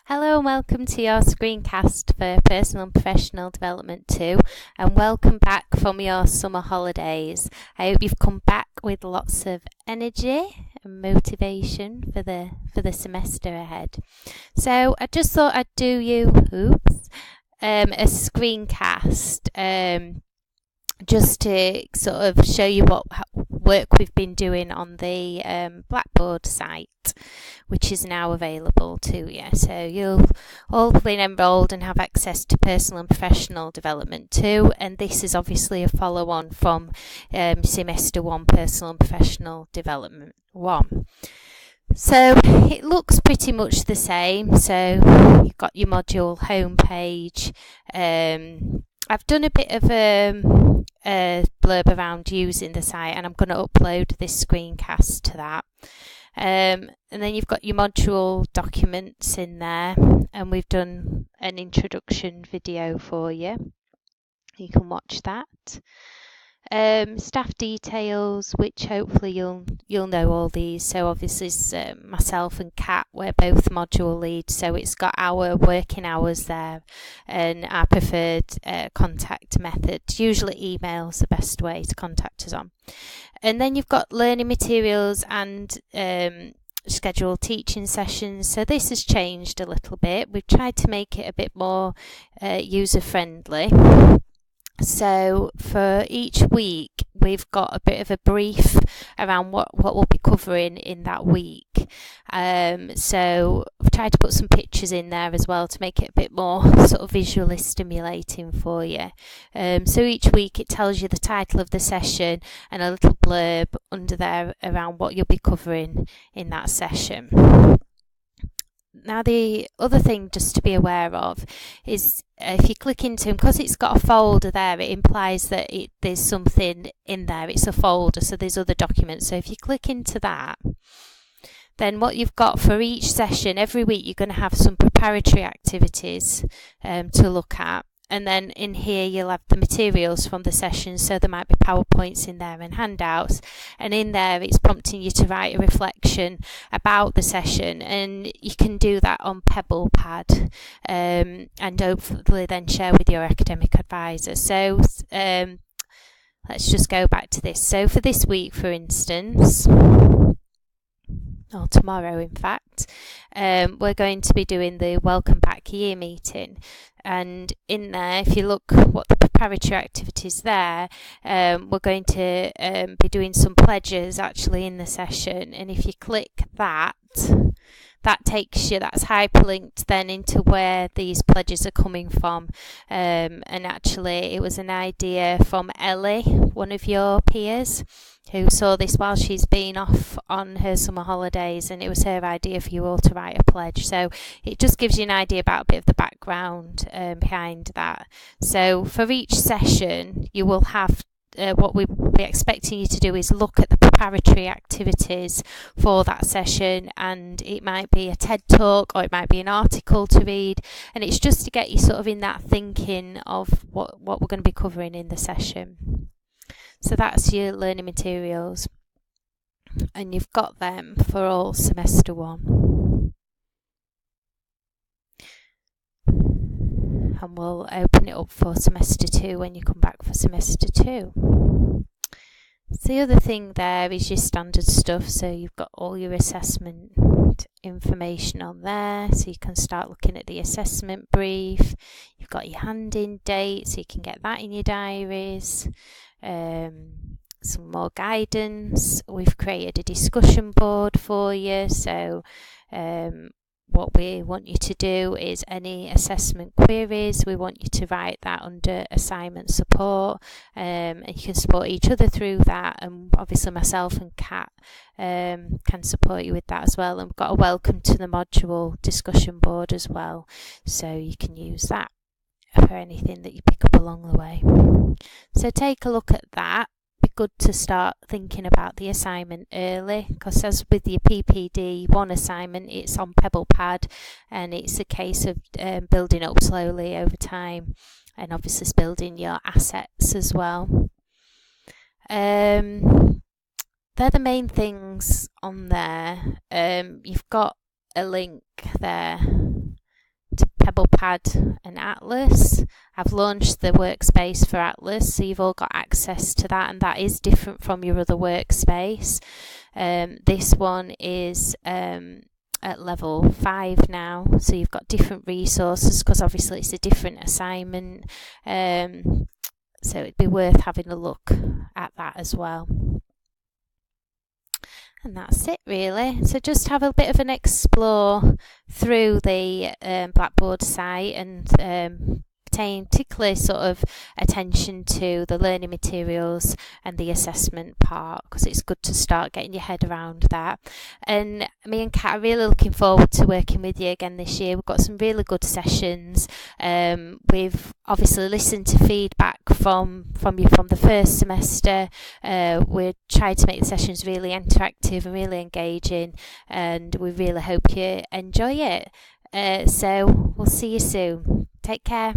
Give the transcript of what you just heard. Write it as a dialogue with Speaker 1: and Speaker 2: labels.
Speaker 1: Hello and welcome to your screencast for Personal and Professional Development 2, and welcome back from your summer holidays. I hope you've come back with lots of energy and motivation for the semester ahead. So I just thought I'd do you a screencast just to sort of show you what work we've been doing on the Blackboard site, which is now available to you. So you'll all been enrolled and have access to Personal and Professional Development 2, and this is obviously a follow-on from Semester 1 Personal and Professional Development 1. So it looks pretty much the same. So you've got your module homepage. I've done a bit of a blurb around using the site, and I'm going to upload this screencast to that. And then you've got your module documents in there, and we've done an introduction video for you. You can watch that. Staff details, which hopefully you'll know all these. So obviously myself and Kat, we're both module leads, so it's got our working hours there and our preferred contact method. Usually email's the best way to contact us on. And then you've got learning materials and scheduled teaching sessions. So this has changed a little bit. We've tried to make it a bit more user friendly. So for each week, we've got a bit of a brief around what we'll be covering in that week. So I've tried to put some pictures in there as well to make it a bit more sort of visually stimulating for you. So each week it tells you the title of the session and a little blurb under there around what you'll be covering in that session. Now the other thing just to be aware of is if you click into them, because it's got a folder there, it implies that there's something in there. It's a folder, so there's other documents. So if you click into that, then what you've got for each session, every week you're going to have some preparatory activities to look at. And then in here you'll have the materials from the session, so there might be PowerPoints in there and handouts, and in there it's prompting you to write a reflection about the session, and you can do that on PebblePad and hopefully then share with your academic advisor. So let's just go back to this. So for this week, for instance, or tomorrow in fact, we're going to be doing the Welcome Back Year meeting. And in there, if you look what the preparatory activities there, we're going to be doing some pledges actually in the session. And if you click that takes you, that's hyperlinked then into where these pledges are coming from. And actually it was an idea from Ellie, one of your peers, who saw this while she's been off on her summer holidays, and it was her idea for you all to write a pledge. So it just gives you an idea about a bit of the background behind that. So for each session you will have what we'll be expecting you to do is look at the preparatory activities for that session, and it might be a TED talk or it might be an article to read, and it's just to get you sort of in that thinking of what we're going to be covering in the session. So that's your learning materials, and you've got them for all semester 1. And we'll open it up for semester 2 when you come back for semester 2. So the other thing there is your standard stuff. So you've got all your assessment information on there, so you can start looking at the assessment brief. You've got your hand-in date, so you can get that in your diaries. Some more guidance. We've created a discussion board for you, so what we want you to do is any assessment queries, we want you to write that under assignment support, and you can support each other through that, and obviously myself and Kat can support you with that as well. And we've got a welcome to the module discussion board as well, so you can use that for anything that you pick up along the way. So take a look at that. Be good to start thinking about the assignment early, because as with your PPD 1 assignment, it's on PebblePad, and it's a case of building up slowly over time, and obviously building your assets as well. They're the main things on there. You've got a link there Pebble-Pad and Atlas. I've launched the workspace for Atlas, so you've all got access to that, and that is different from your other workspace. This one is at level 5 now, so you've got different resources because obviously it's a different assignment, so it'd be worth having a look at that as well. And that's it really. So just have a bit of an explore through the Blackboard site and paying particular sort of attention to the learning materials and the assessment part, because it's good to start getting your head around that. And me and Kat are really looking forward to working with you again this year. We've got some really good sessions. We've obviously listened to feedback from you from the first semester. We're trying to make the sessions really interactive and really engaging, and we really hope you enjoy it. So we'll see you soon. Take care.